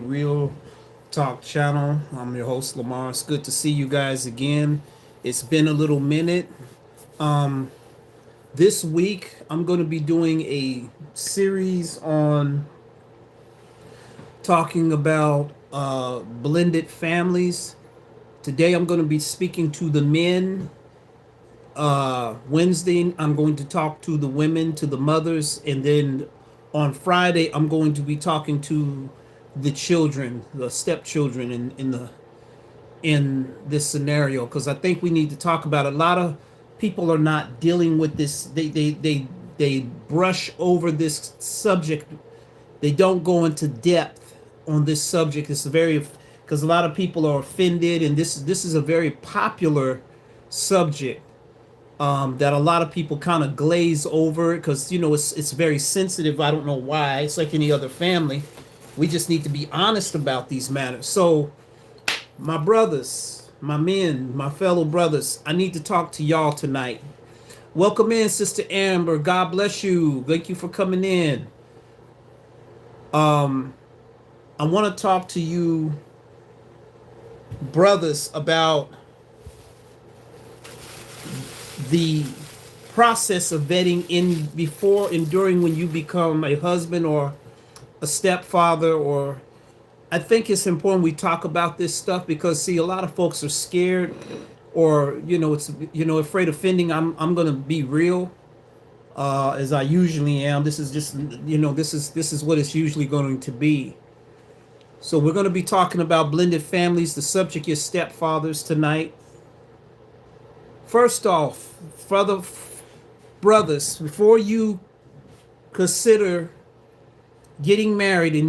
Real Talk channel. I'm your host Lamar. It's good to see you guys again. It's been a little minute. Um, this week I'm going to be doing a series on talking about blended families. Today I'm going to be speaking to the men. Wednesday I'm going to talk to the women, to the mothers, and then on Friday I'm going to be talking to the children, the stepchildren in this scenario, because I think we need to talk about it. A lot of people are not dealing with this. They brush over this subject. They don't go into depth on this subject. It's very, because a lot of people are offended, and this is a very popular subject that a lot of people kind of glaze over because it's very sensitive. I don't know why. It's like any other family. We just need to be honest about these matters. So my brothers, my men, my fellow brothers, I need to talk to y'all tonight. Welcome in, Sister Amber. God bless you. Thank you for coming in. I want to talk to you, brothers, about the process of vetting in before and during when you become a husband or a stepfather. Or I think it's important we talk about this stuff because see, a lot of folks are scared, or it's afraid of offending. I'm gonna be real, as I usually am. This is just this is what it's usually going to be. So we're going to be talking about blended families. The subject is stepfathers tonight. First off, brothers, before you consider getting married, and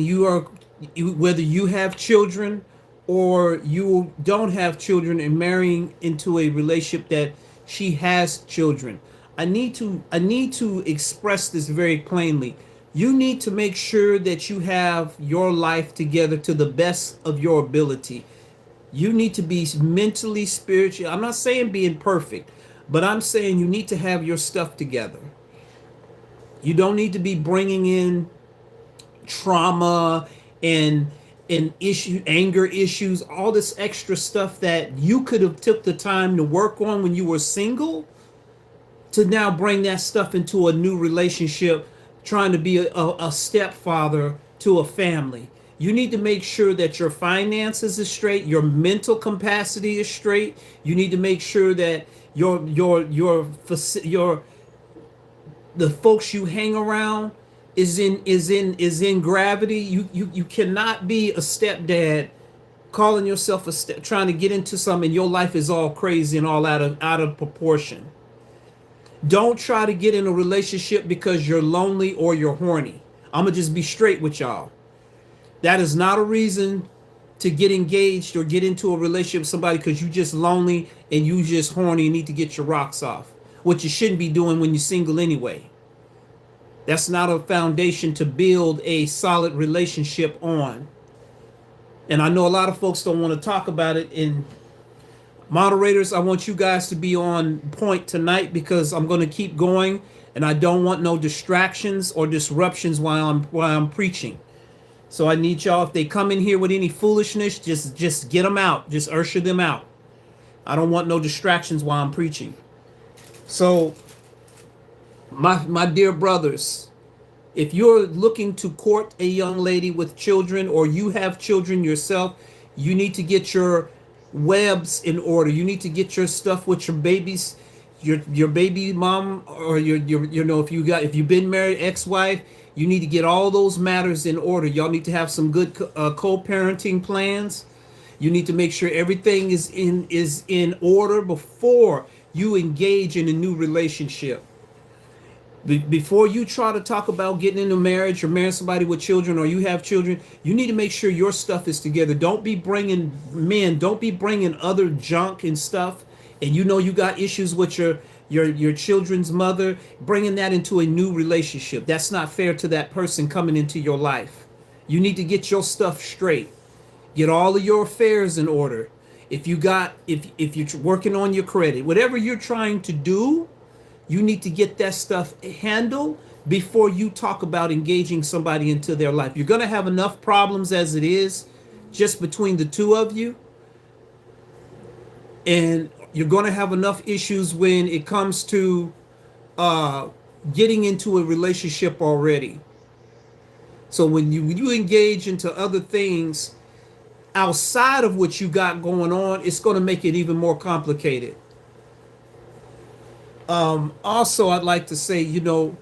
whether you have children or you don't have children, and marrying into a relationship that she has children, I need to express this very plainly. You need to make sure that you have your life together to the best of your ability. You need to be mentally, spiritually. I'm not saying being perfect, but I'm saying you need to have your stuff together. You don't need to be bringing in trauma and anger issues, all this extra stuff that you could have took the time to work on when you were single, to now bring that stuff into a new relationship, trying to be a stepfather to a family. You need to make sure that your finances is straight, your mental capacity is straight. You need to make sure that your the folks you hang around is in gravity. You cannot be a stepdad calling yourself a step, trying to get into something, and your life is all crazy and all out of proportion. Don't try to get in a relationship because you're lonely or you're horny. I'm gonna just be straight with y'all. That is not a reason to get engaged or get into a relationship with somebody because you just lonely and you just horny and need to get your rocks off, which you shouldn't be doing when you're single anyway. That's not a foundation to build a solid relationship on. And I know a lot of folks don't want to talk about it. And moderators, I want you guys to be on point tonight because I'm going to keep going, and I don't want no distractions or disruptions while I'm preaching. So I need y'all, if they come in here with any foolishness, just get them out. Just usher them out. I don't want no distractions while I'm preaching. So my dear brothers, if you're looking to court a young lady with children, or you have children yourself, you need to get your webs in order. You need to get your stuff with your babies, your baby mom, or your if you've been married, ex-wife. You need to get all those matters in order. Y'all need to have some good co-parenting plans. You need to make sure everything is in order before you engage in a new relationship. Before you try to talk about getting into marriage or marrying somebody with children, or you have children, you need to make sure your stuff is together. Don't be bringing other junk and stuff. And you got issues with your children's mother, bringing that into a new relationship. That's not fair to that person coming into your life. You need to get your stuff straight. Get all of your affairs in order. If you're working on your credit, whatever you're trying to do, you need to get that stuff handled before you talk about engaging somebody into their life. You're going to have enough problems as it is, just between the two of you, and you're going to have enough issues when it comes to uh, getting into a relationship already. So when you engage into other things outside of what you got going on, it's going to make it even more complicated. Also, I'd like to say, you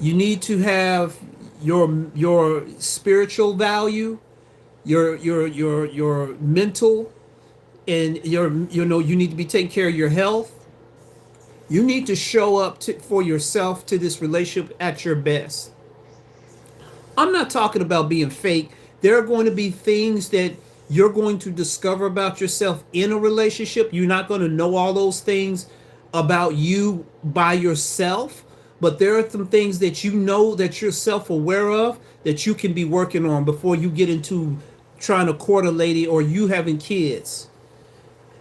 need to have your spiritual value, your mental, and you need to be taking care of your health. You need to show up for yourself to this relationship at your best. I'm not talking about being fake. There are going to be things that you're going to discover about yourself in a relationship. You're not going to know all those things about you by yourself, but there are some things that you know that you're self-aware of that you can be working on before you get into trying to court a lady or you having kids.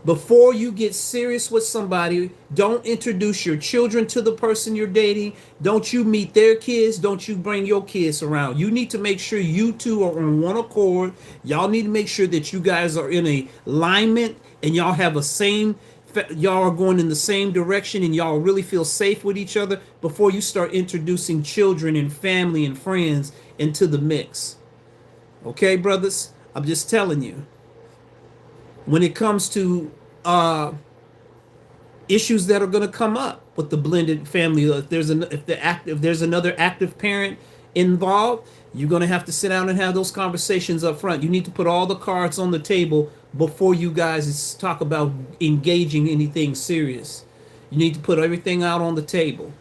Before you get serious with somebody, don't introduce your children to the person you're dating. Don't you meet their kids. Don't you bring your kids around. You need to make sure you two are on one accord. Y'all need to make sure that you guys are in a alignment and y'all are going in the same direction and y'all really feel safe with each other before you start introducing children and family and friends into the mix. Okay, brothers? I'm just telling you. When it comes to issues that are going to come up with the blended family, if there's another active parent involved, you're going to have to sit down and have those conversations up front. You need to put all the cards on the table before you guys talk about engaging anything serious. You need to put everything out on the table.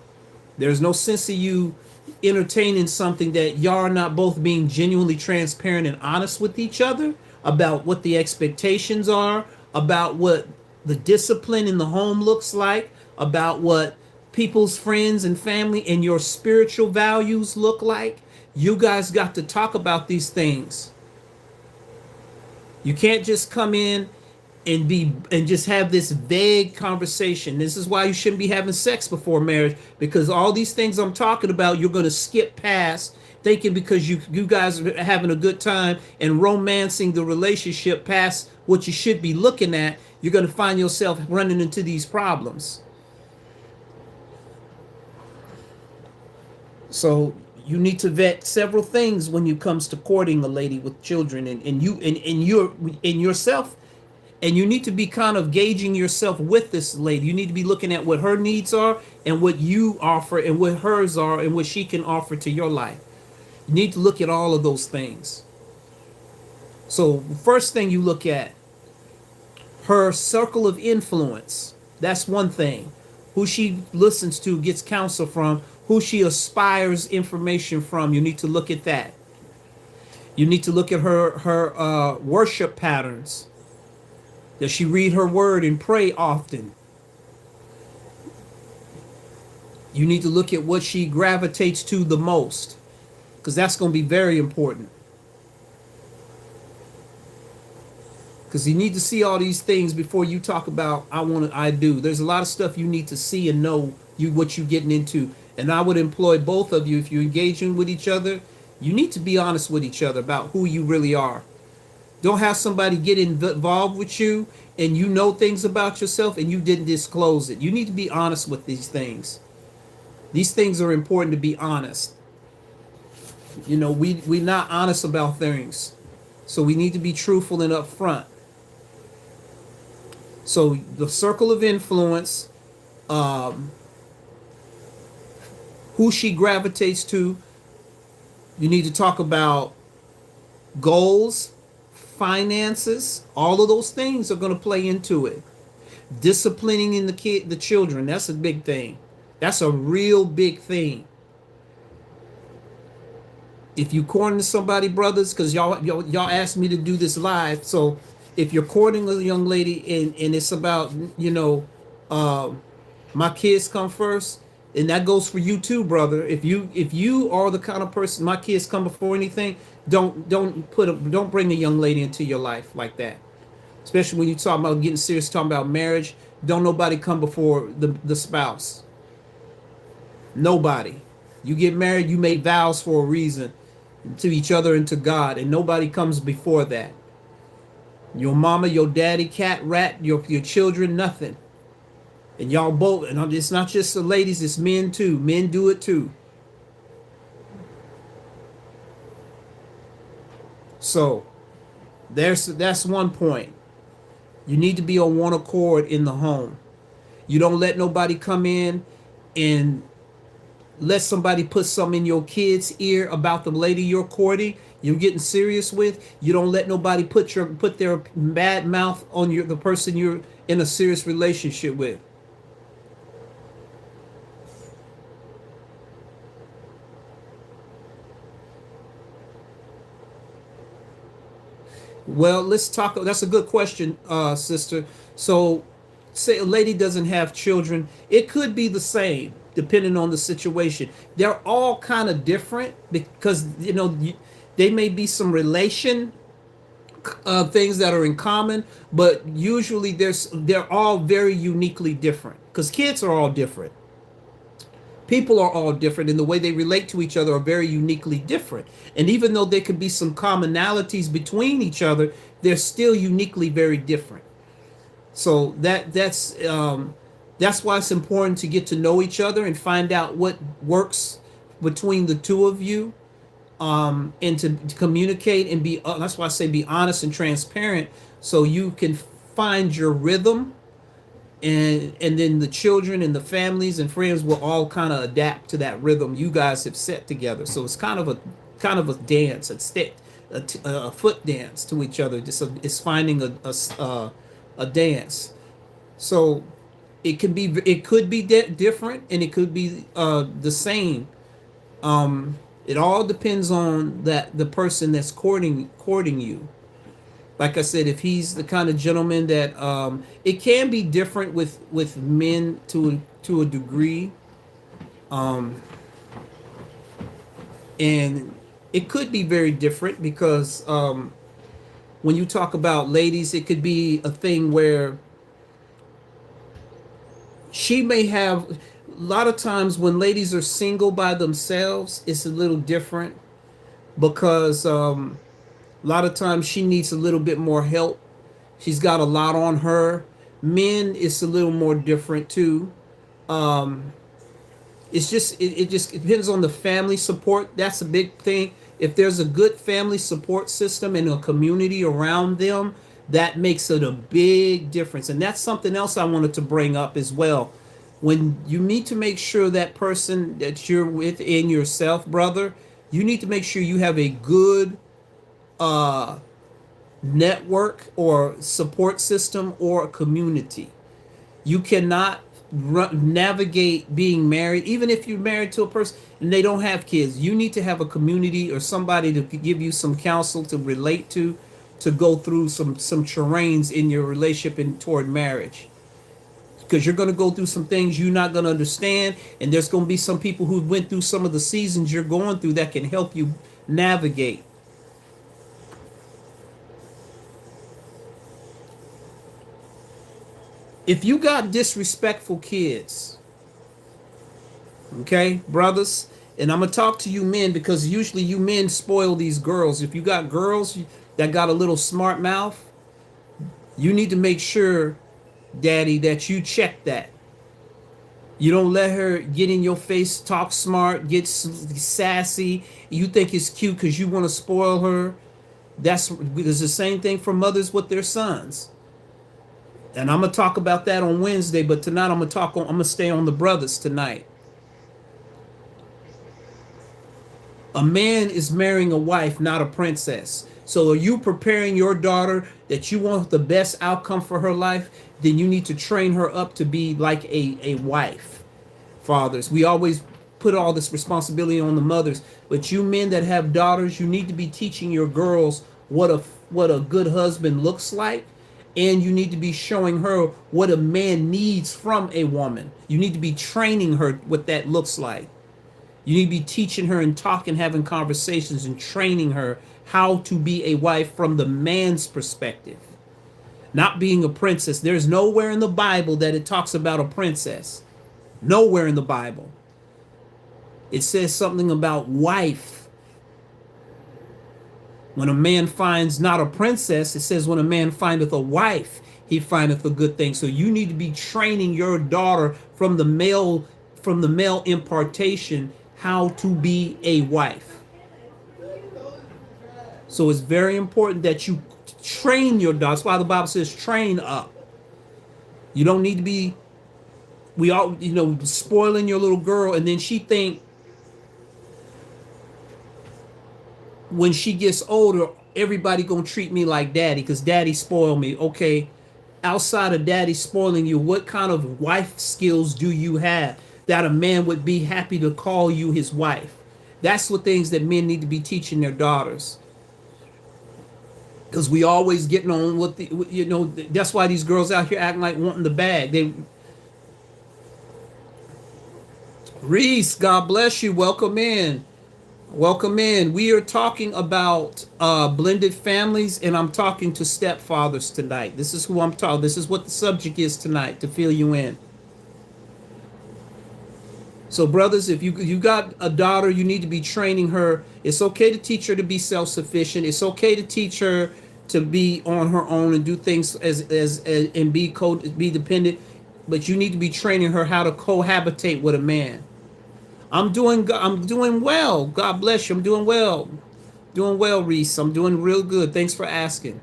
There's no sense of you entertaining something that y'all are not both being genuinely transparent and honest with each other about what the expectations are, about what the discipline in the home looks like, about what people's friends and family and your spiritual values look like. You guys got to talk about these things. You can't just come in and just have this vague conversation. This is why you shouldn't be having sex before marriage, because all these things I'm talking about, you're going to skip past, thinking because you guys are having a good time and romancing the relationship past what you should be looking at, you're going to find yourself running into these problems. So you need to vet several things when it comes to courting a lady with children, and yourself. And you need to be kind of gauging yourself with this lady. You need to be looking at what her needs are and what you offer and what hers are and what she can offer to your life. You need to look at all of those things. So first thing you look at, her circle of influence. That's one thing. Who she listens to, gets counsel from, who she aspires information from. You need to look at that. You need to look at her worship patterns. Does she read her word and pray often? You need to look at what she gravitates to the most, because that's going to be very important. Because you need to see all these things before you talk about I do. There's a lot of stuff you need to see and know what you're getting into. And I would employ both of you, if you're engaging with each other, you need to be honest with each other about who you really are. Don't have somebody get involved with you and you know things about yourself and you didn't disclose it. You need to be honest with these things. These things are important to be honest. We're not honest about things. So we need to be truthful and upfront. So the circle of influence, who she gravitates to, you need to talk about goals, finances, all of those things are going to play into it. Disciplining in the children, that's a big thing. That's a real big thing. If you courting somebody, brothers, because y'all asked me to do this live, so if you're courting a young lady and it's about my kids come first, and that goes for you too, brother. If you are the kind of person, my kids come before anything, don't bring a young lady into your life like that. Especially when you talk about getting serious, talking about marriage. Don't nobody come before the spouse. Nobody. You get married, you make vows for a reason to each other and to God, and nobody comes before that. Your mama, your daddy, cat, rat, your children, nothing. And y'all both, and it's not just the ladies, it's men too. Men do it too. So that's one point. You need to be on one accord in the home. You don't let nobody come in and let somebody put something in your kid's ear about the lady you're courting, you're getting serious with. You don't let nobody put their bad mouth on the person you're in a serious relationship with. Well, let's talk. That's a good question, sister. So, say a lady doesn't have children, it could be the same depending on the situation. They're all kind of different because they may be some relation things that are in common, but usually they're all very uniquely different because kids are all different. People are all different, and the way they relate to each other are very uniquely different. And even though there could be some commonalities between each other, they're still uniquely very different. So that's why it's important to get to know each other and find out what works between the two of you, and to communicate and be. That's why I say be honest and transparent, so you can find your rhythm, and then the children and the families and friends will all kind of adapt to that rhythm you guys have set together. So it's kind of a dance, a foot dance to each other. It's finding a dance. So it could be different, and it could be the same. It all depends on the person that's courting you. Like I said, if he's the kind of gentleman that it can be different with men to a degree, and it could be very different because when you talk about ladies, it could be a thing where she may have. A lot of times when ladies are single by themselves, it's a little different because a lot of times she needs a little bit more help. She's got a lot on her. Men, it's a little more different too. It just depends on the family support. That's a big thing. If there's a good family support system and a community around them, that makes it a big difference. And that's something else I wanted to bring up as well. When you need to make sure that person that you're within yourself, brother, you need to make sure you have a good network or support system or a community. You cannot navigate being married, even if you're married to a person and they don't have kids. You need to have a community or somebody to give you some counsel to relate to go through some terrains in your relationship and toward marriage. Because you're going to go through some things you're not going to understand, and there's going to be some people who went through some of the seasons you're going through that can help you navigate. If you got disrespectful kids, okay, brothers, and I'm gonna talk to you men because usually you men spoil these girls. If you got girls that got a little smart mouth, you need to make sure, daddy, that you check that. You don't let her get in your face, talk smart, get sassy. You think it's cute because you want to spoil her. There's the same thing for mothers with their sons. And I'm gonna talk about that on Wednesday, but tonight I'm gonna stay on the brothers tonight. A man is marrying a wife, not a princess. So are you preparing your daughter that you want the best outcome for her life? Then you need to train her up to be like a wife. Fathers, we always put all this responsibility on the mothers, but you men that have daughters, you need to be teaching your girls what a good husband looks like. And you need to be showing her what a man needs from a woman. You need to be training her what that looks like. You need to be teaching her and talking, having conversations and training her how to be a wife from the man's perspective. Not being a princess. There's nowhere in the Bible that it talks about a princess. Nowhere in the Bible. It says something about wife. When a man finds not a princess, it says when a man findeth a wife, he findeth a good thing. So you need to be training your daughter from the male impartation how to be a wife. So it's very important that you train your daughter. That's why the Bible says train up. You don't need to be spoiling your little girl, and then she think when she gets older, everybody gonna treat me like daddy because daddy spoiled me. Okay, outside of daddy spoiling you, what kind of wife skills do you have that a man would be happy to call you his wife? That's what things that men need to be teaching their daughters. Because we always getting on with that's why these girls out here acting like wanting the bag. Reese, God bless you. Welcome in. Welcome in. We are talking about blended families, and I'm talking to stepfathers tonight. This is who I'm talking. This is what the subject is tonight, to fill you in. So, brothers, if you got a daughter, you need to be training her. It's okay to teach her to be self-sufficient. It's okay to teach her to be on her own and do things and be dependent. But you need to be training her how to cohabitate with a man. I'm doing well. God bless you. I'm doing well. Doing well, Reese. I'm doing real good. Thanks for asking.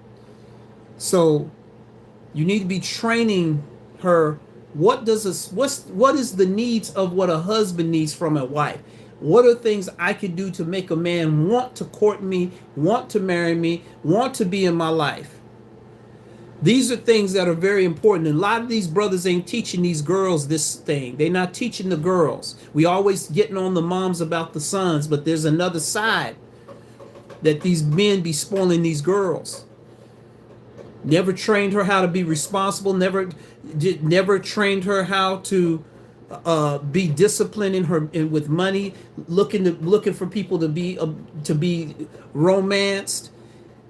So you need to be training her. What is the needs of what a husband needs from a wife? What are things I could do to make a man want to court me, want to marry me, want to be in my life? These are things that are very important. And a lot of these brothers ain't teaching these girls this thing. They're not teaching the girls. We always getting on the moms about the sons, but there's another side that these men be spoiling these girls. Never trained her how to be responsible. Never trained her how to be disciplined with money. Looking for people to be romanced.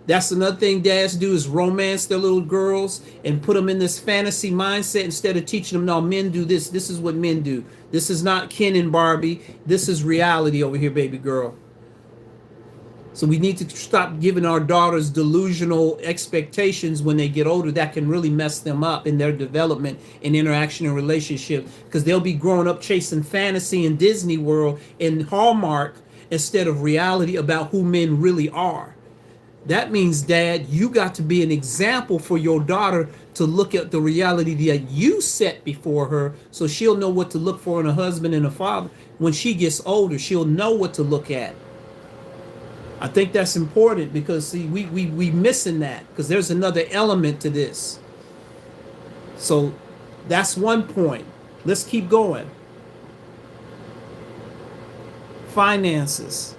That's another thing dads do, is romance their little girls and put them in this fantasy mindset instead of teaching them, no, men do this. This is what men do. This is not Ken and Barbie. This is reality over here, baby girl. So we need to stop giving our daughters delusional expectations when they get older. That can really mess them up in their development and interaction and relationship, because they'll be growing up chasing fantasy in Disney World and Hallmark instead of reality about who men really are. That means, Dad, you got to be an example for your daughter to look at the reality that you set before her, so she'll know what to look for in a husband and a father. When she gets older, she'll know what to look at. I think that's important, because see, we missing that, because there's another element to this. So that's one point. Let's keep going. Finances.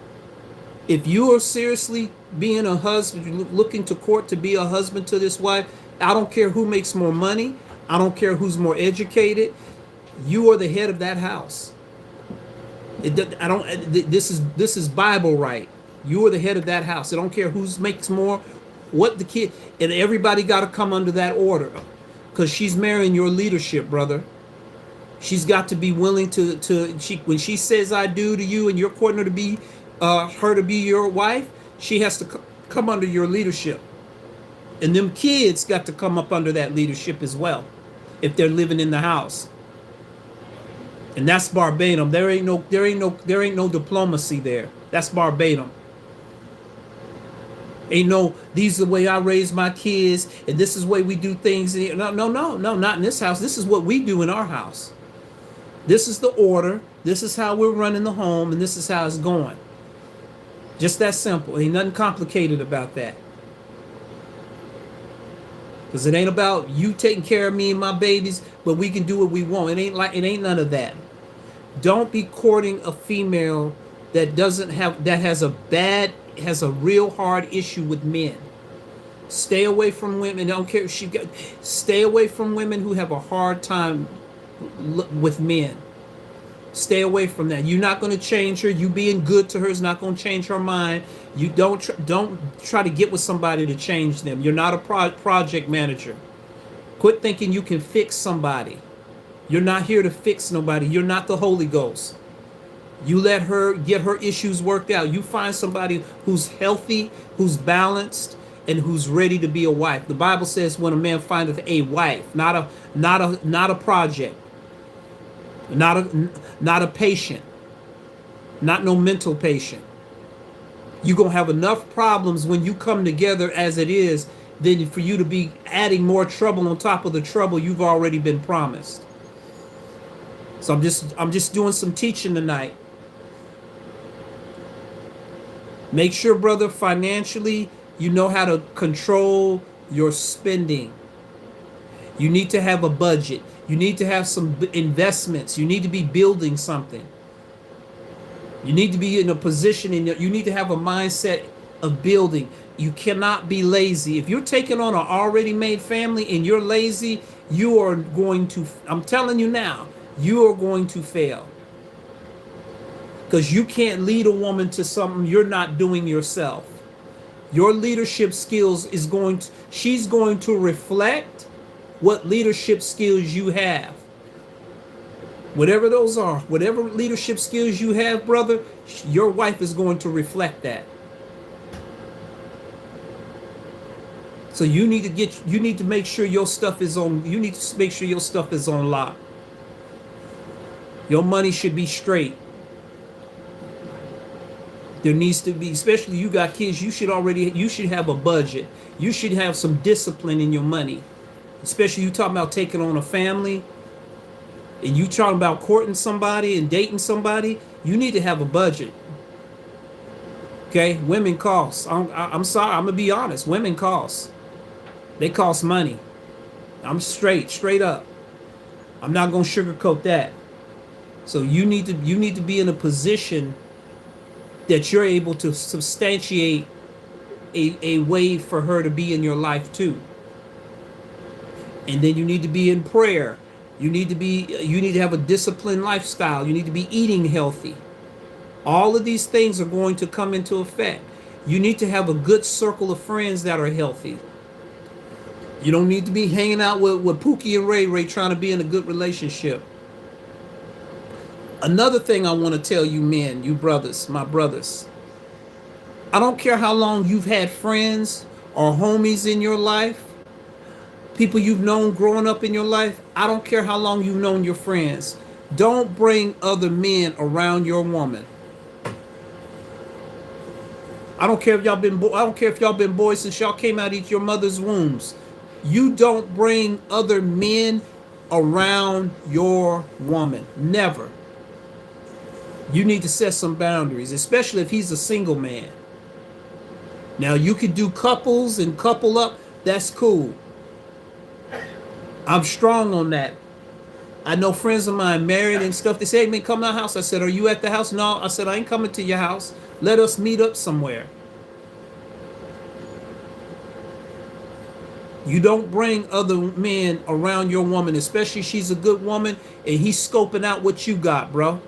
If you are seriously being a husband, looking to court to be a husband to this wife, I don't care who makes more money. I don't care who's more educated. You are the head of that house. This is Bible right. You are the head of that house. I don't care who makes more, what the kid, and everybody got to come under that order, because she's marrying your leadership, brother. She's got to be willing when she says I do to you and you're courting her to be your wife, she has to come under your leadership. And them kids got to come up under that leadership as well, if they're living in the house. And that's verbatim. There ain't no diplomacy there. That's verbatim. Ain't no, these are the way I raise my kids, and this is the way we do things. No, not in this house. This is what we do in our house. This is the order. This is how we're running the home, and this is how it's going. Just that simple. Ain't nothing complicated about that. Because it ain't about you taking care of me and my babies, but we can do what we want. It ain't none of that. Don't be courting a female that has a real hard issue with men. Stay away from women. Don't care if stay away from women who have a hard time with men. Stay away from that. You're not going to change her. You being good to her is not going to change her mind. You don't try to get with somebody to change them. You're not a project manager. Quit thinking you can fix somebody. You're not here to fix nobody. You're not the Holy Ghost. You let her get her issues worked out. You find somebody who's healthy, who's balanced, and who's ready to be a wife. The Bible says, when a man findeth a wife, not a project, not a patient, not no mental patient. You're gonna have enough problems when you come together as it is, than for you to be adding more trouble on top of the trouble you've already been promised. So I'm just doing some teaching tonight. Make sure, brother, financially, you know how to control your spending. You need to have a budget. You need to have some investments. You need to be building something. You need to be in a position, you need to have a mindset of building. You cannot be lazy. If you're taking on an already made family and you're lazy, you are going to, I'm telling you now, you are going to fail. Because you can't lead a woman to something you're not doing yourself. Your leadership skills she's going to reflect what leadership skills you have. Whatever those are, whatever leadership skills you have, brother, your wife is going to reflect that. So you need to make sure your stuff is on, you need to make sure your stuff is on lock. Your money should be straight. There needs to be, especially you got kids, you should have a budget. You should have some discipline in your money. Especially you talking about taking on a family, and you talking about courting somebody and dating somebody, you need to have a budget. Okay, women cost. I'm sorry, I'm gonna be honest. Women cost. They cost money. I'm straight up. I'm not gonna sugarcoat that. So you need to be in a position that you're able to substantiate a way for her to be in your life too. And then you need to be in prayer. You need to have a disciplined lifestyle. You need to be eating healthy. All of these things are going to come into effect. You need to have a good circle of friends that are healthy. You don't need to be hanging out with Pookie and Ray Ray trying to be in a good relationship. Another thing I want to tell you men, you brothers, my brothers, I don't care how long you've had friends or homies in your life, people you've known growing up in your life. I don't care how long you've known your friends. Don't bring other men around your woman. I don't care if y'all been boys since y'all came out of your mother's wombs. You don't bring other men around your woman. Never. You need to set some boundaries, especially if he's a single man. Now you can do couples and couple up. That's cool. I'm strong on that. I know friends of mine married and stuff. They say, hey man, come to our house. I said, are you at the house? No. I said, I ain't coming to your house. Let us meet up somewhere. You don't bring other men around your woman, especially if she's a good woman and he's scoping out what you got, bro.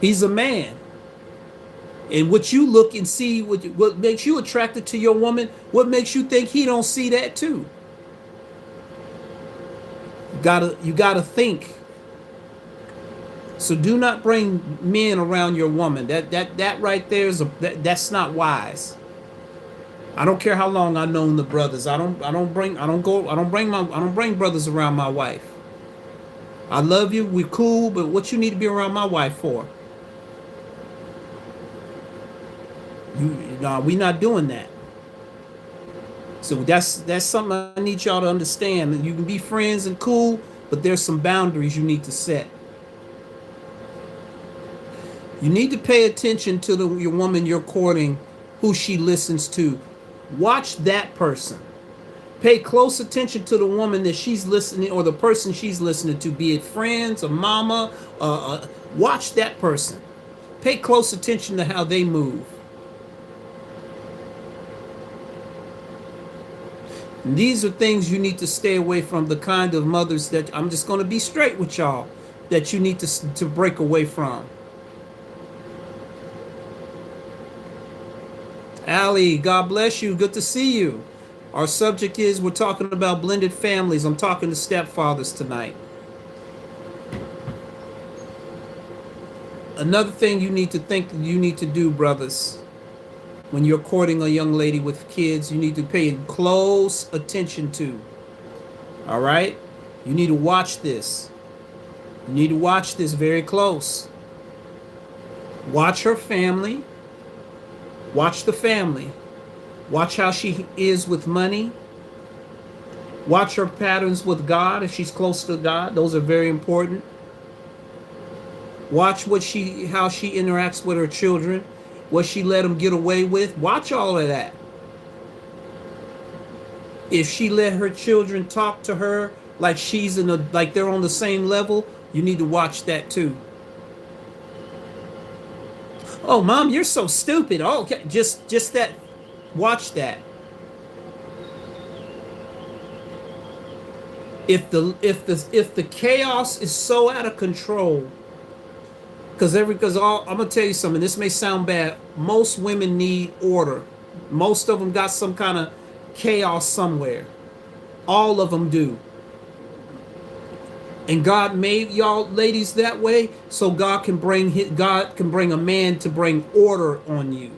He's a man. And what you look and see, what makes you attracted to your woman, what makes you think he don't see that too? You gotta think. So do not bring men around your woman. That right there is that's not wise. I don't care how long I've known the brothers. I don't bring brothers around my wife. I love you, we're cool, but what you need to be around my wife for? We're not doing that. So that's something I need y'all to understand. You can be friends and cool, but there's some boundaries you need to set. You need to pay attention to your woman you're courting, who she listens to. Watch that person. Pay close attention to the woman that she's listening, or the person she's listening to, be it friends or mama. Watch that person. Pay close attention to how they move. And these are things you need to stay away from, the kind of mothers that, I'm just going to be straight with y'all, that you need to break away from. Allie, God bless you. Good to see you. Our subject is, we're talking about blended families. I'm talking to stepfathers tonight. Another thing you need to do, brothers, when you're courting a young lady with kids, you need to pay close attention to. All right? You need to watch this. You need to watch this very close. Watch her family. Watch the family. Watch how she is with money. Watch her patterns with God if she's close to God. Those are very important. Watch how she interacts with her children, what she let them get away with. Watch all of that. If she let her children talk to her like like they're on the same level, you need to watch that too. Oh, mom, you're so stupid. Oh, okay, just that. Watch that. If the chaos is so out of control, because I'm gonna tell you something. This may sound bad. Most women need order. Most of them got some kind of chaos somewhere. All of them do. And God made y'all ladies that way, so God can bring a man to bring order on you.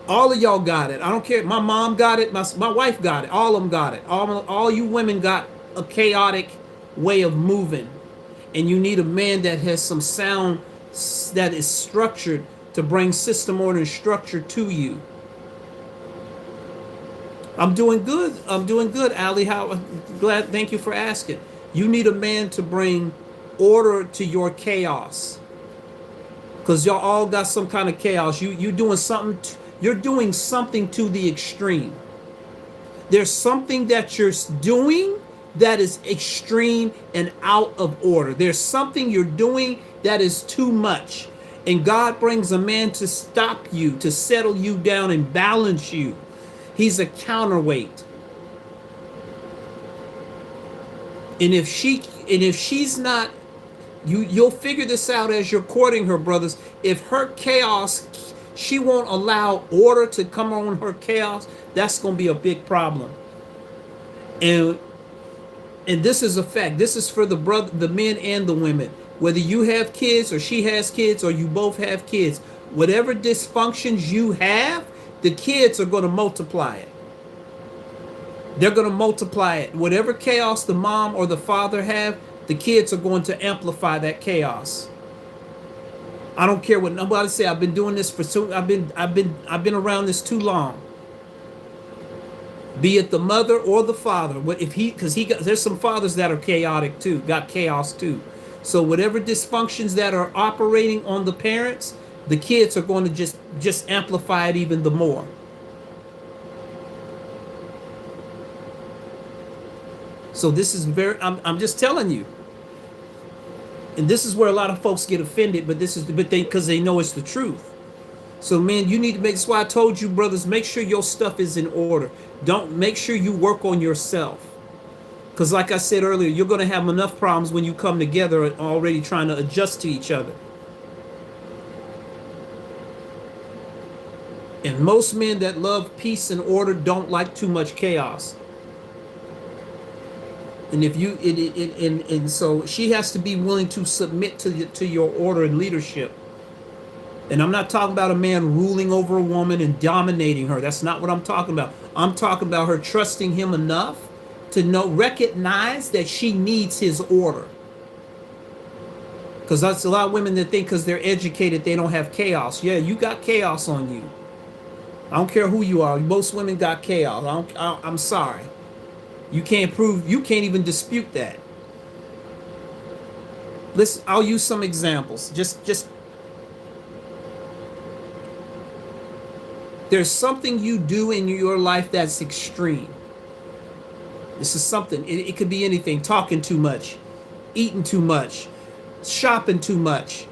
All of y'all got it. I don't care. My mom got it. My wife got it. All of them got it. All you women got a chaotic way of moving, and you need a man that has some sound, that is structured, to bring system, order, and structure to you. I'm doing good. I'm doing good, Ali. Glad. Thank you for asking. You need a man to bring order to your chaos, because y'all all got some kind of chaos. You're doing something. You're doing something to the extreme. There's something that you're doing that is extreme and out of order. There's something you're doing that is too much. And God brings a man to stop you, to settle you down and balance you. He's a counterweight. And if she's not, you'll figure this out as you're courting her, brothers. If her chaos, she won't allow order to come on her chaos, that's going to be a big problem. And this is a fact. This is for the men and the women. Whether you have kids or she has kids or you both have kids, whatever dysfunctions you have, the kids are going to multiply it. They're going to multiply it. Whatever chaos the mom or the father have, the kids are going to amplify that chaos. I don't care what nobody say. I've been doing this for I've been around this too long. Be it the mother or the father. There's some fathers that are chaotic too, got chaos too. So whatever dysfunctions that are operating on the parents, the kids are going to just amplify it even the more. So this is I'm just telling you. And this is where a lot of folks get offended, but because they know it's the truth. So man, you need to that's why I told you, brothers, make sure your stuff is in order. Make sure you work on yourself. Because like I said earlier, you're going to have enough problems when you come together already trying to adjust to each other. And most men that love peace and order don't like too much chaos. And and so she has to be willing to submit to your order and leadership. And I'm not talking about a man ruling over a woman and dominating her. That's not what I'm talking about. I'm talking about her trusting him enough to recognize that she needs his order. Because that's a lot of women that think because they're educated they don't have chaos. Yeah, you got chaos on you. I don't care who you are. Most women got chaos. I'm sorry. You can't even dispute that. Listen, I'll use some examples. Just there's something you do in your life that's extreme. This is something. It could be anything. Talking too much, eating too much, shopping too much,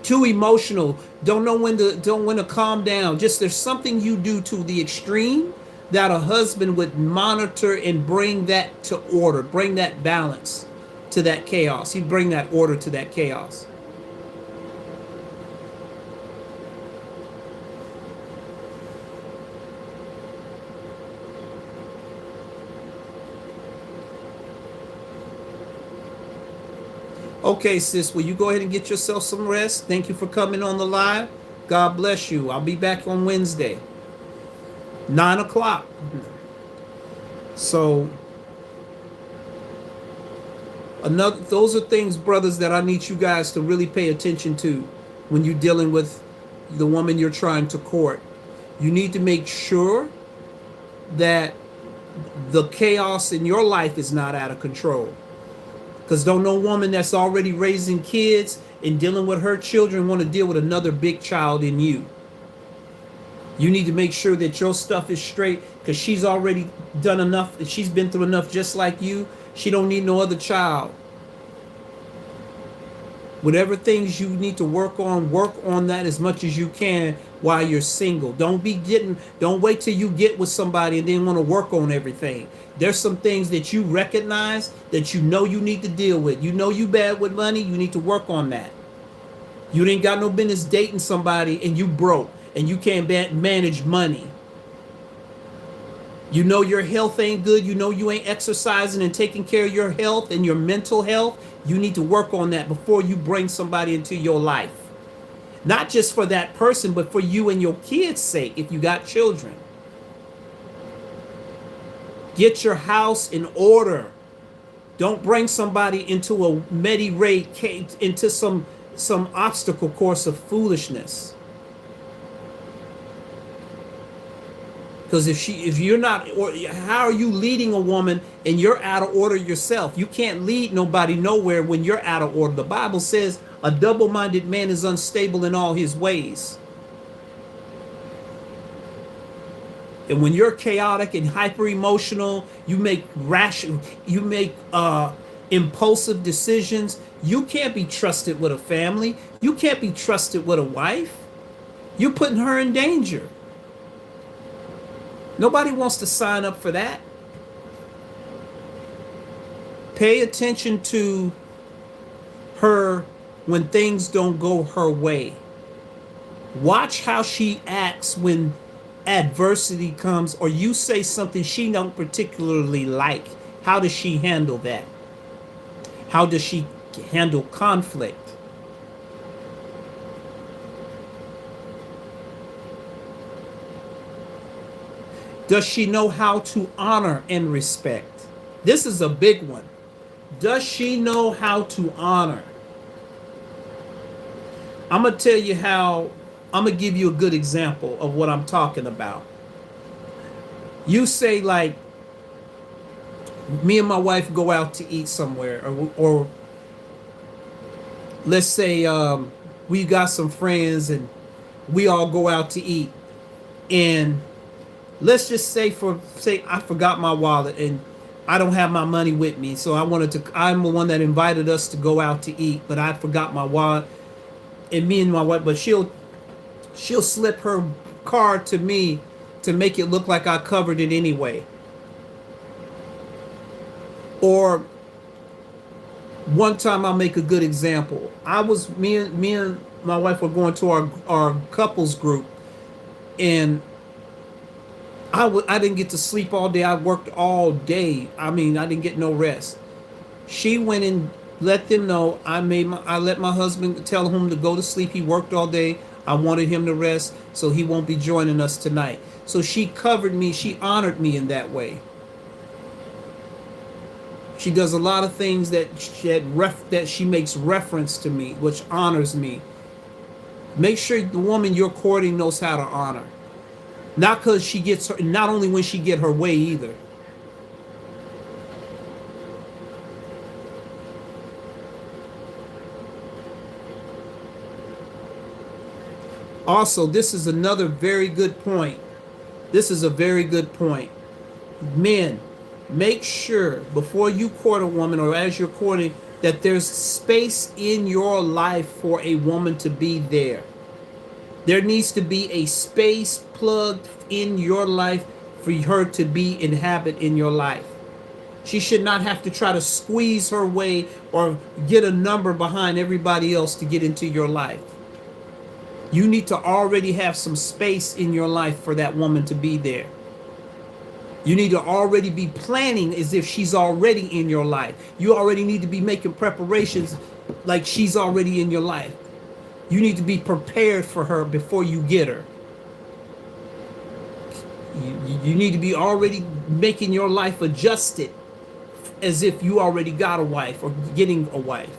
too emotional. Don't know when to calm down. Just there's something you do to the extreme that a husband would monitor and bring that to order, bring that balance to that chaos. He'd bring that order to that chaos. Okay, sis, will you go ahead and get yourself some rest? Thank you for coming on the live. God bless you. I'll be back on Wednesday, 9 o'clock. So another, those are things, brothers, that I need you guys to really pay attention to when you're dealing with the woman you're trying to court. You need to make sure that the chaos in your life is not out of control. Because don't no woman that's already raising kids and dealing with her children want to deal with another big child in you. You need to make sure that your stuff is straight, because she's already done enough. She's been through enough just like you. She don't need no other child. Whatever things you need to work on that as much as you can while you're single. Don't wait till you get with somebody and then want to work on everything. There's some things that you recognize that you know you need to deal with. You know you bad with money, you need to work on that. You ain't got no business dating somebody and you broke and you can't manage money. You know your health ain't good. You know you ain't exercising and taking care of your health and your mental health. You need to work on that before you bring somebody into your life. Not just for that person, but for you and your kids' sake, if you got children. Get your house in order. Don't bring somebody into a into some obstacle course of foolishness. Because if you're not, or how are you leading a woman and you're out of order yourself? You can't lead nobody nowhere when you're out of order. The Bible says a double-minded man is unstable in all his ways. And when you're chaotic and hyper emotional, you make impulsive decisions. You can't be trusted with a family. You can't be trusted with a wife. You're putting her in danger. Nobody wants to sign up for that. Pay attention to her when things don't go her way. Watch how she acts when adversity comes or you say something she don't particularly like. How does she handle that? How does she handle conflict? Does she know how to honor and respect? This is a big one. Does she know how to honor? I'm going to tell you how, I'm going to give you a good example of what I'm talking about. You say, like, me and my wife go out to eat somewhere, or let's say we got some friends and we all go out to eat, and let's just say I forgot my wallet and I don't have my money with me. So I'm the one that invited us to go out to eat, but I forgot my wallet, and me and my wife, but she'll slip her card to me to make it look like I covered it anyway. Or one time, I'll make a good example. Me and my wife were going to our couples group, and I didn't get to sleep all day. I worked all day. I mean, I didn't get no rest. She went and let them know I let my husband tell him to go to sleep. He worked all day. I wanted him to rest, so he won't be joining us tonight. So she covered me. She honored me in that way. She does a lot of things that she makes reference to me, which honors me. Make sure the woman you're courting knows how to honor. Not because she gets her, not only when she get her way either. Also, this is another very good point. This is a very good point. Men, make sure before you court a woman or as you're courting that there's space in your life for a woman to be there. There needs to be a space plugged in your life for her to be inhabit in your life. She should not have to try to squeeze her way or get a number behind everybody else to get into your life. You need to already have some space in your life for that woman to be there. You need to already be planning as if she's already in your life. You already need to be making preparations like she's already in your life. You need to be prepared for her before you get her. You need to be already making your life adjusted as if you already got a wife or getting a wife.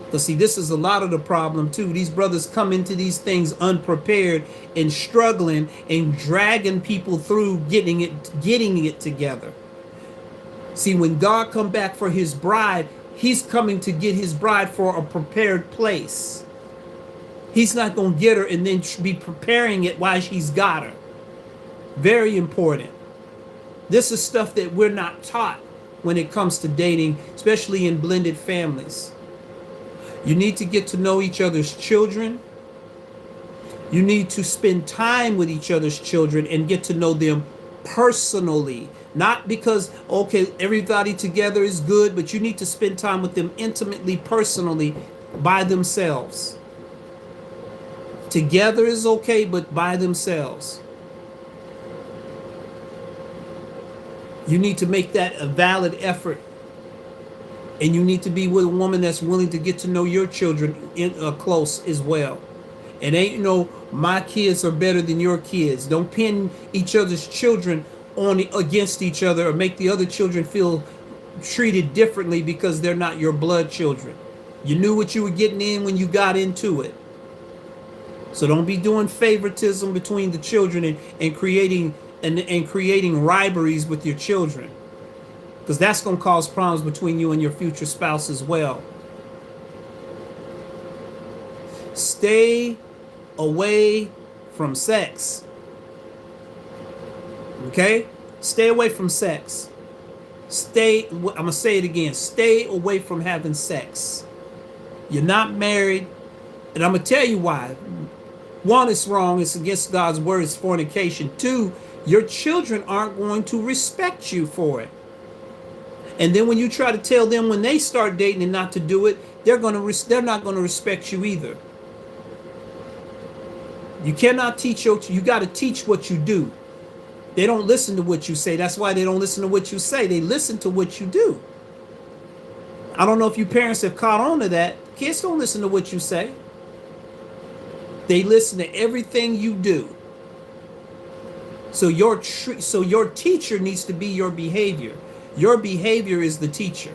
Because see, this is a lot of the problem too. These brothers come into these things unprepared and struggling and dragging people through getting it together. See, when God come back for his bride, he's coming to get his bride for a prepared place. He's not going to get her and then be preparing it while she's got her. Very important. This is stuff that we're not taught when it comes to dating, especially in blended families. You need to get to know each other's children. You need to spend time with each other's children and get to know them personally. Not because, okay, everybody together is good, but you need to spend time with them intimately, personally, by themselves. Together is okay, but by themselves. You need to make that a valid effort. And you need to be with a woman that's willing to get to know your children close as well. And ain't no, my kids are better than your kids. Don't pin each other's children on against each other or make the other children feel treated differently because they're not your blood children. You knew what you were getting in when you got into it. So don't be doing favoritism between the children and creating rivalries with your children. Because that's going to cause problems between you and your future spouse as well. Stay away from sex. Okay? Stay away from sex. I'm going to say it again. Stay away from having sex. You're not married. And I'm going to tell you why. One, it's wrong. It's against God's word. It's fornication. Two, your children aren't going to respect you for it. And then when you try to tell them when they start dating and not to do it, they're not going to respect you either. You cannot teach you got to teach what you do. They don't listen to what you say. That's why they don't listen to what you say. They listen to what you do. I don't know if you parents have caught on to that. Kids don't listen to what you say. They listen to everything you do. So your teacher needs to be your behavior. Your behavior is the teacher.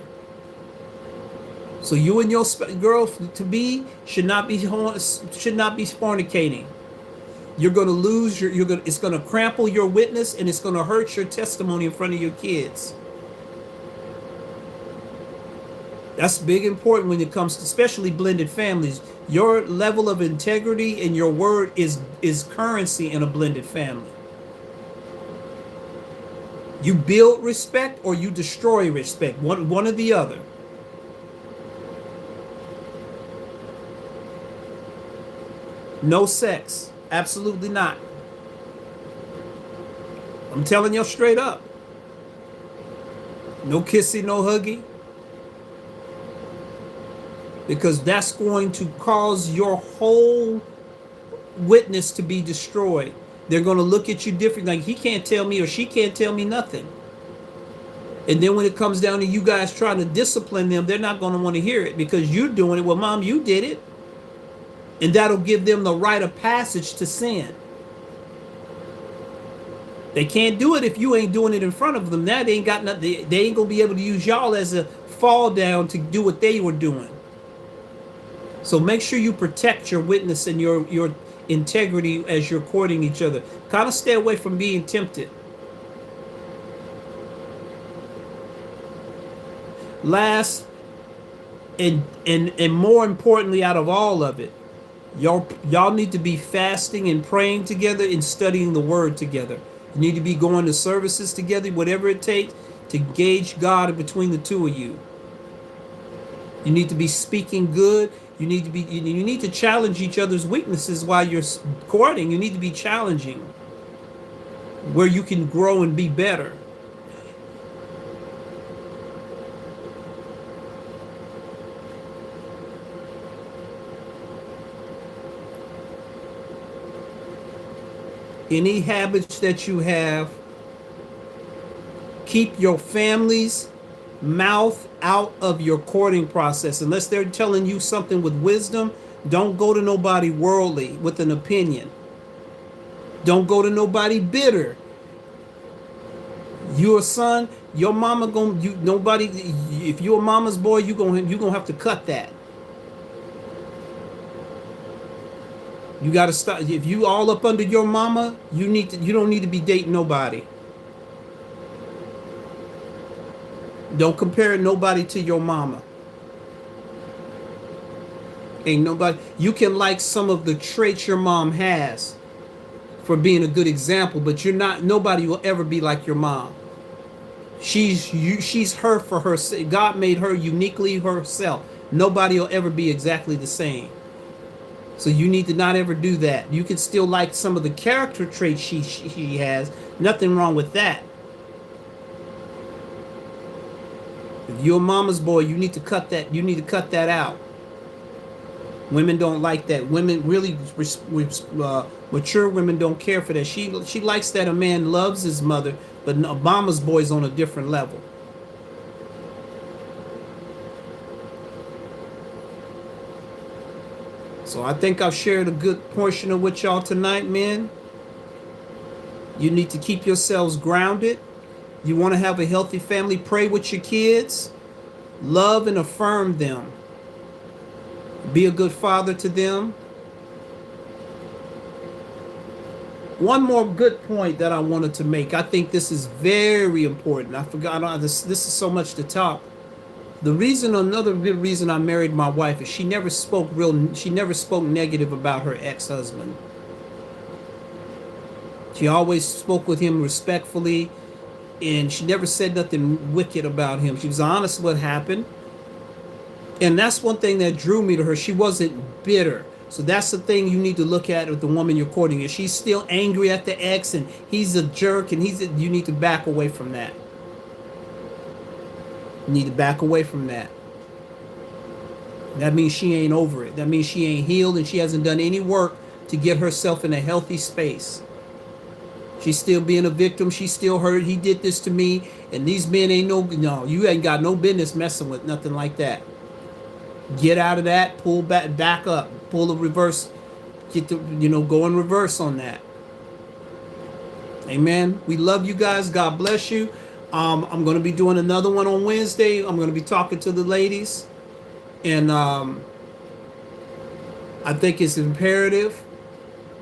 So you and your girl to be should not be fornicating. You're going to lose it's going to crumple your witness and it's going to hurt your testimony in front of your kids. That's big important when it comes to especially blended families. Your level of integrity and your word is currency in a blended family. You build respect or you destroy respect. One or the other. No sex. Absolutely not. I'm telling you straight up. No kissy, no huggy. Because that's going to cause your whole witness to be destroyed. They're going to look at you different. Like he can't tell me or she can't tell me nothing. And then when it comes down to you guys trying to discipline them, they're not going to want to hear it because you're doing it. Well, Mom, you did it. And that'll give them the rite of passage to sin. They can't do it if you ain't doing it in front of them. Now they ain't got nothing. They ain't going to be able to use y'all as a fall down to do what they were doing. So make sure you protect your witness and your integrity as you're courting each other. Kind of stay away from being tempted. Last and more importantly out of all of it, y'all need to be fasting and praying together and studying the word together. You need to be going to services together, whatever it takes to gauge God between the two of you. You need to be speaking good. You need to challenge each other's weaknesses while you're courting. You need to be challenging where you can grow and be better. Any habits that you have Keep your family's mouth out of your courting process. Unless they're telling you something with wisdom, don't go to nobody worldly with an opinion. Don't go to nobody bitter. You're a son, your mama gonna you nobody if you're a mama's boy, you gonna have to cut that. You gotta stop. If you all up under your mama, you don't need to be dating nobody. Don't compare nobody to your mama. Ain't nobody. You can like some of the traits your mom has for being a good example, but you're not. Nobody will ever be like your mom. She's her for her. God made her uniquely herself. Nobody will ever be exactly the same. So you need to not ever do that. You can still like some of the character traits she has. Nothing wrong with that. If you're a mama's boy, you need to cut that. You need to cut that out. Women don't like that. Women really, mature women don't care for that. She likes that a man loves his mother, but a mama's boy's on a different level. So I think I've shared a good portion of with y'all tonight, men. You need to keep yourselves grounded. You want to have a healthy family, pray with your kids. Love and affirm them. Be a good father to them. One more good point that I wanted to make. I think this is very important. I forgot this is so much to talk. Another good reason I married my wife is she never spoke negative about her ex-husband. She always spoke with him respectfully, and she never said nothing wicked about him. She was honest with what happened. And that's one thing that drew me to her. She wasn't bitter. So that's the thing you need to look at with the woman you're courting. If she's still angry at the ex and he's a jerk and you need to back away from that. You need to back away from that. That means she ain't over it. That means she ain't healed and she hasn't done any work to get herself in a healthy space. She's still being a victim. She's still hurt. He did this to me. And these men ain't no, you ain't got no business messing with nothing like that. Get out of that. Pull back up. Pull a reverse. Go in reverse on that. Amen. We love you guys. God bless you. I'm going to be doing another one on Wednesday. I'm going to be talking to the ladies. And I think it's imperative.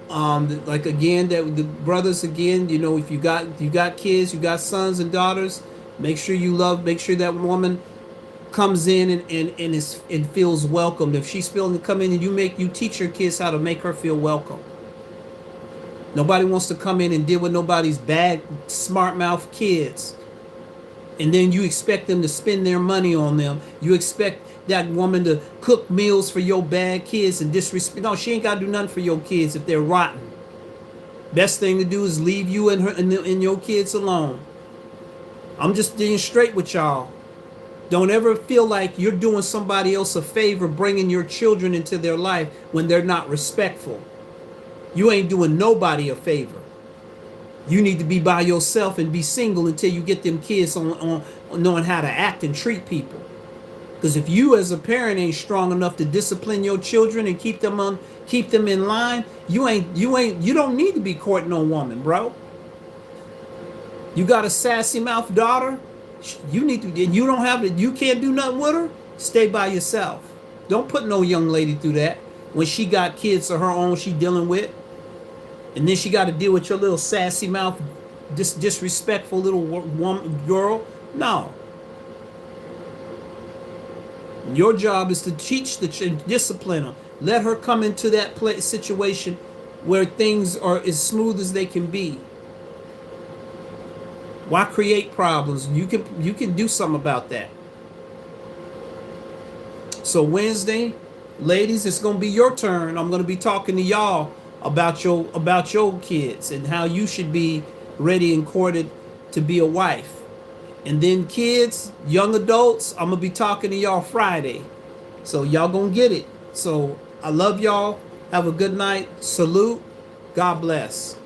Like again, that the brothers again, if you got kids, you got sons and daughters, make sure that woman comes in and feels welcomed. If she's feeling to come in and you teach your kids how to make her feel welcome. Nobody wants to come in and deal with nobody's bad, smart mouth kids. And then you expect them to spend their money on them. You expect that woman to cook meals for your bad kids and disrespect. No, she ain't got to do nothing for your kids if they're rotten. Best thing to do is leave you and your kids alone. I'm just being straight with y'all. Don't ever feel like you're doing somebody else a favor bringing your children into their life when they're not respectful. You ain't doing nobody a favor. You need to be by yourself and be single until you get them kids on knowing how to act and treat people. Because if you as a parent ain't strong enough to discipline your children and keep them in line, you don't need to be courting no woman, bro. You got a sassy mouth daughter, you can't do nothing with her, stay by yourself. Don't put no young lady through that when she got kids of her own she dealing with. And then she got to deal with your little sassy mouth, disrespectful little woman, girl. No. Your job is to teach discipline her. Let her come into that situation where things are as smooth as they can be. Why create problems? You can do something about that. So Wednesday, ladies, it's gonna be your turn. I'm gonna be talking to y'all about your kids and how you should be ready and courted to be a wife. And then kids, young adults, I'm gonna be talking to y'all Friday. So y'all gonna get it. So I love y'all. Have a good night. Salute. God bless.